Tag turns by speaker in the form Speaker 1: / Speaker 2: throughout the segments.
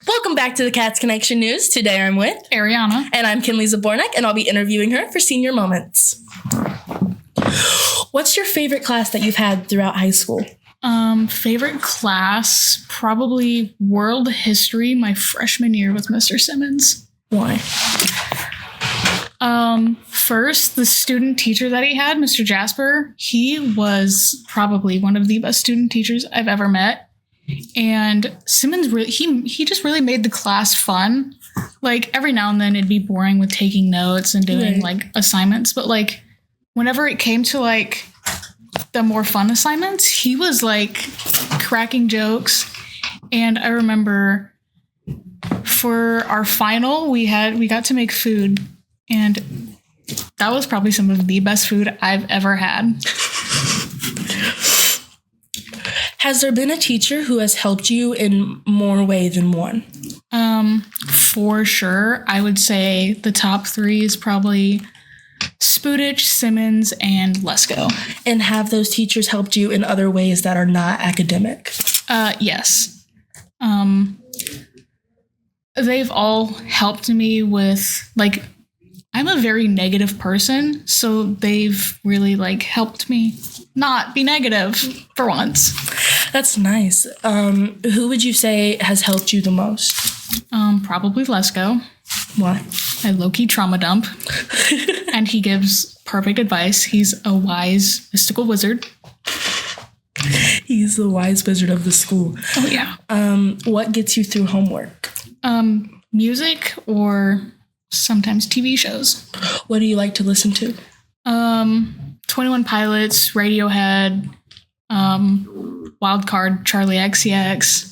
Speaker 1: Welcome back to the Cats Connection News. Today I'm with
Speaker 2: Arianna.
Speaker 1: And I'm Kinley Zabornik, and I'll be interviewing her for Senior Moments. What's your favorite class that you've had throughout high school?
Speaker 2: Favorite class, probably world history, my freshman year with Mr. Simmons.
Speaker 1: Why?
Speaker 2: First, the student teacher that he had, Mr. Jasper, he was probably one of the best student teachers I've ever met. And Simmons really, he just really made the class fun. Like every now and then it'd be boring with taking notes and doing like assignments, but like whenever it came to like the more fun assignments, he was like cracking jokes. And I remember for our final, we got to make food, and that was probably some of the best food I've ever had.
Speaker 1: Has there been a teacher who has helped you in more way than one?
Speaker 2: For sure. I would say the top three is probably Spudich, Simmons, and Lesko.
Speaker 1: And have those teachers helped you in other ways that are not academic?
Speaker 2: Yes. They've all helped me with, like, I'm a very negative person, so they've really, like, helped me not be negative for once.
Speaker 1: That's nice. Who would you say has helped you the most?
Speaker 2: Probably Lesko.
Speaker 1: Why?
Speaker 2: I low-key trauma dump. And he gives perfect advice. He's a wise mystical wizard.
Speaker 1: He's the wise wizard of the school.
Speaker 2: Oh, yeah.
Speaker 1: What gets you through homework?
Speaker 2: Music or sometimes TV shows.
Speaker 1: What do you like to listen to?
Speaker 2: 21 Pilots, Radiohead, Wildcard, Charlie XCX.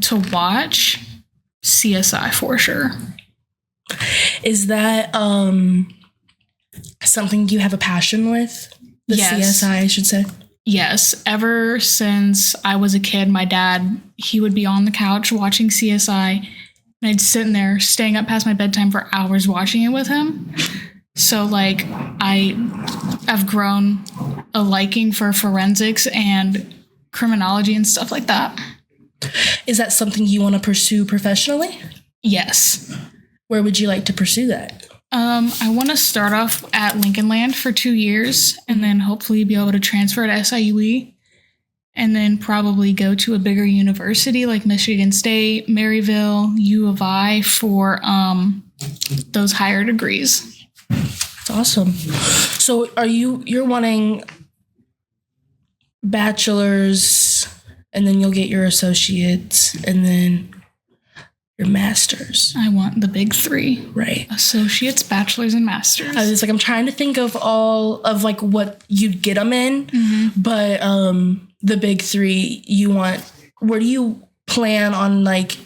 Speaker 2: To watch, CSI for sure.
Speaker 1: Is that something you have a passion with? The
Speaker 2: Yes.
Speaker 1: CSI, I should say.
Speaker 2: Yes, ever since I was a kid, my dad, he would be on the couch watching CSI, and I'd sit in there staying up past my bedtime for hours watching it with him. So, like, I've grown a liking for forensics and criminology and stuff like that.
Speaker 1: Is that something you want to pursue professionally?
Speaker 2: Yes.
Speaker 1: Where would you like to pursue that?
Speaker 2: I want to start off at Lincoln Land for 2 years and then hopefully be able to transfer to SIUE and then probably go to a bigger university like Michigan State, Maryville, U of I for those higher degrees.
Speaker 1: That's awesome. So you're wanting bachelor's and then you'll get your associates and then your master's.
Speaker 2: I want the big three.
Speaker 1: Right.
Speaker 2: Associates, bachelor's, and master's.
Speaker 1: I was like, I'm trying to think of all of like what you'd get them in, but the big three you want, where do you plan on like,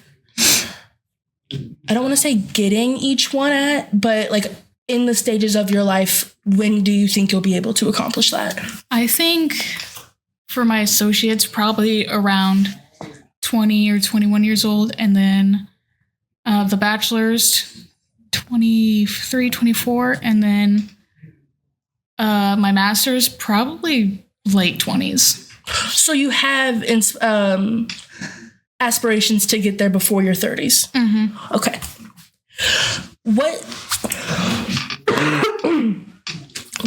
Speaker 1: I don't want to say getting each one at, but like in the stages of your life, when do you think you'll be able to accomplish that?
Speaker 2: I think for my associates, probably around 20 or 21 years old, and then the bachelor's 23, 24, and then my master's probably late 20s.
Speaker 1: So you have aspirations to get there before your 30s.
Speaker 2: Mm-hmm.
Speaker 1: Okay.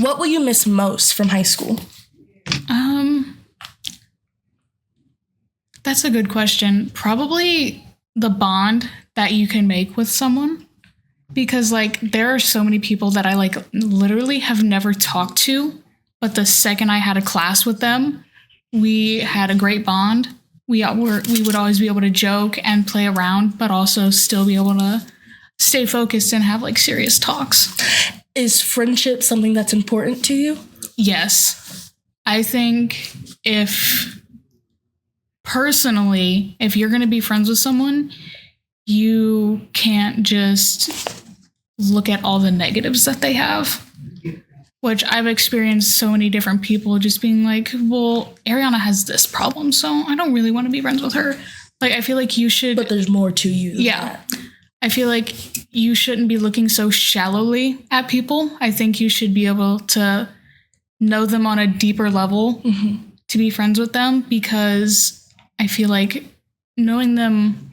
Speaker 1: What will you miss most from high school?
Speaker 2: That's a good question. Probably the bond that you can make with someone, because like there are so many people that I like literally have never talked to, but the second I had a class with them, we had a great bond. We would always be able to joke and play around, but also still be able to stay focused and have like serious talks.
Speaker 1: Is friendship something that's important to you?
Speaker 2: Yes. I think personally, if you're going to be friends with someone, you can't just look at all the negatives that they have, which I've experienced so many different people just being like, well, Arianna has this problem, so I don't really want to be friends with her. Like, I feel like you should...
Speaker 1: But there's more to you than that.
Speaker 2: I feel like you shouldn't be looking so shallowly at people. I think you should be able to know them on a deeper level to be friends with them, because I feel like knowing them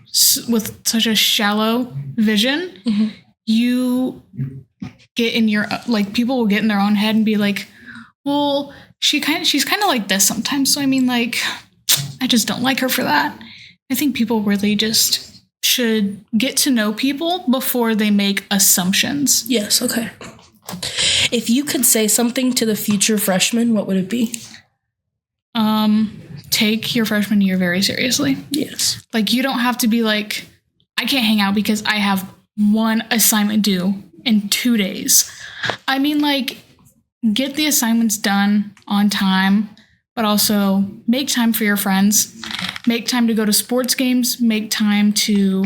Speaker 2: with such a shallow vision, you get in your, like, people will get in their own head and be like, well, she's kind of like this sometimes. So I mean, like, I just don't like her for that. I think people really just should get to know people before they make assumptions.
Speaker 1: Yes, okay. If you could say something to the future freshman, what would it be?
Speaker 2: Take your freshman year very seriously.
Speaker 1: Yes.
Speaker 2: Like, you don't have to be like, I can't hang out because I have one assignment due in 2 days. I mean, like, get the assignments done on time, but also make time for your friends. Make time to go to sports games. Make time to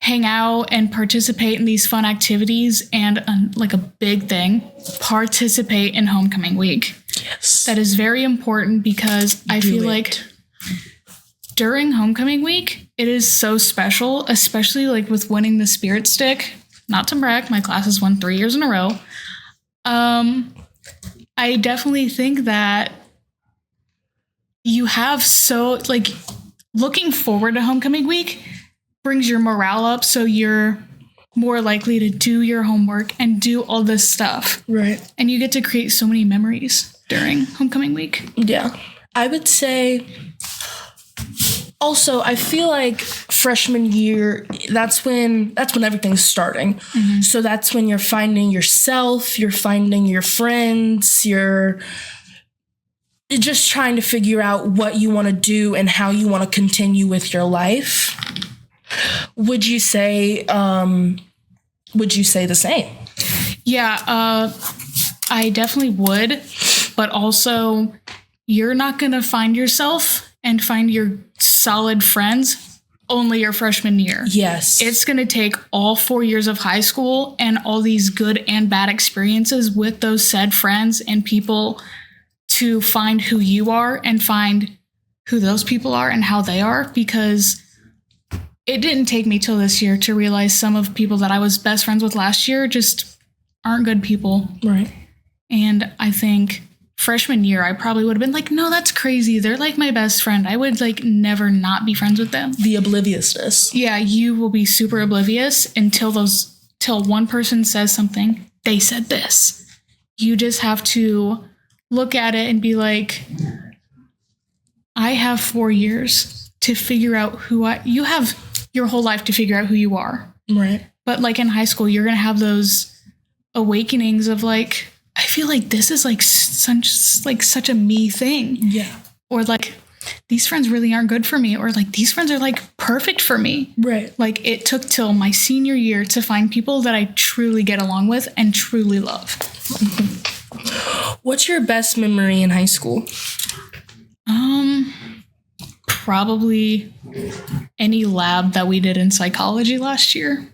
Speaker 2: hang out and participate in these fun activities. And like a big thing, participate in homecoming week.
Speaker 1: Yes.
Speaker 2: That is very important, because I feel like during homecoming week, it is so special, especially like with winning the Spirit Stick. Not to brag, my class has won 3 years in a row. I definitely think that you have like, looking forward to homecoming week brings your morale up, so you're more likely to do your homework and do all this stuff.
Speaker 1: Right.
Speaker 2: And you get to create so many memories during homecoming week.
Speaker 1: Yeah. I would say also, I feel like freshman year, that's when everything's starting. So that's when you're finding yourself, you're finding your friends, you're just trying to figure out what you want to do and how you want to continue with your life. Would you say the same?
Speaker 2: Yeah, I definitely would. But also, you're not going to find yourself and find your solid friends only your freshman year.
Speaker 1: Yes.
Speaker 2: It's going to take all 4 years of high school and all these good and bad experiences with those said friends and people to find who you are and find who those people are and how they are, because it didn't take me till this year to realize some of people that I was best friends with last year just aren't good people.
Speaker 1: Right.
Speaker 2: And I think freshman year, I probably would have been like, no, that's crazy. They're like my best friend. I would like never not be friends with them.
Speaker 1: The obliviousness.
Speaker 2: Yeah, you will be super oblivious till one person says something, they said this. You just have to look at it and be like, I have 4 years to figure out you have your whole life to figure out who you are.
Speaker 1: Right.
Speaker 2: But like in high school, you're going to have those awakenings of like, I feel like this is like such a me thing.
Speaker 1: Yeah.
Speaker 2: Or like, these friends really aren't good for me. Or like, these friends are like perfect for me.
Speaker 1: Right.
Speaker 2: Like, it took till my senior year to find people that I truly get along with and truly love.
Speaker 1: What's your best memory in high school?
Speaker 2: Probably any lab that we did in psychology last year.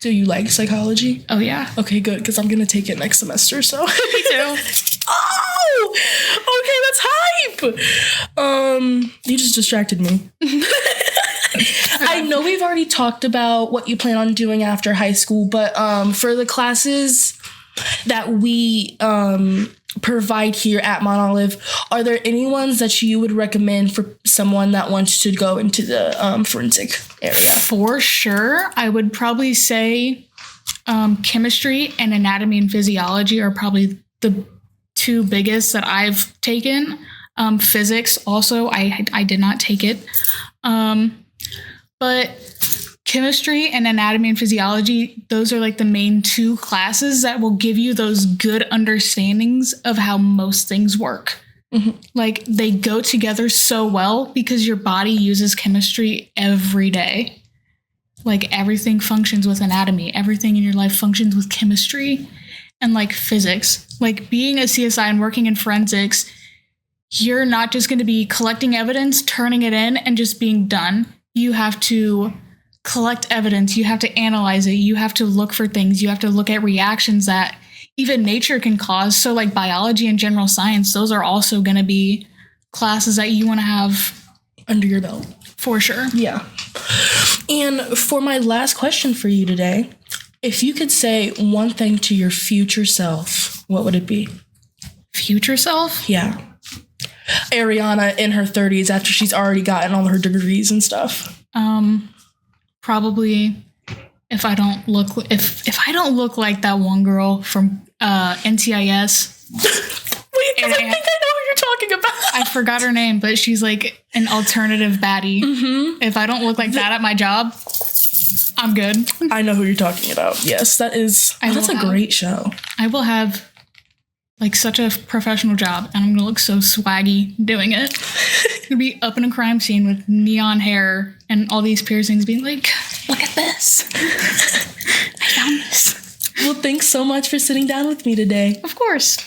Speaker 1: Do you like psychology?
Speaker 2: Oh, yeah.
Speaker 1: Okay, good, because I'm going to take it next semester, so.
Speaker 2: Me too.
Speaker 1: Oh! Okay, that's hype! You just distracted me. I know we've already talked about what you plan on doing after high school, but for the classes that we provide here at Monolive, are there any ones that you would recommend for someone that wants to go into the forensic area?
Speaker 2: For sure. I would probably say chemistry and anatomy and physiology are probably the two biggest that I've taken. Physics also, I did not take it. But chemistry and anatomy and physiology, those are like the main two classes that will give you those good understandings of how most things work. Mm-hmm. Like, they go together so well because your body uses chemistry every day. Like, everything functions with anatomy. Everything in your life functions with chemistry and like physics. Like, being a CSI and working in forensics, you're not just going to be collecting evidence, turning it in, and just being done. You have to collect evidence, you have to analyze it, you have to look for things, you have to look at reactions that even nature can cause. So like biology and general science, those are also going to be classes that you want to have
Speaker 1: under your belt.
Speaker 2: For sure.
Speaker 1: Yeah. And for my last question for you today, if you could say one thing to your future self, what would it be?
Speaker 2: future self?
Speaker 1: Yeah. Arianna in her 30s after she's already gotten all her degrees and stuff.
Speaker 2: Probably if I don't look like that one girl from NCIS.
Speaker 1: Wait, I think I know who you're talking about.
Speaker 2: I forgot her name, but she's like an alternative baddie. Mm-hmm. If I don't look like that at my job, I'm good.
Speaker 1: I know who you're talking about. Yes, that's a great show.
Speaker 2: I will have like such a professional job, and I'm gonna look so swaggy doing it. I'm gonna be up in a crime scene with neon hair and all these piercings, being like, "Look at this! I found this."
Speaker 1: Well, thanks so much for sitting down with me today.
Speaker 2: Of course.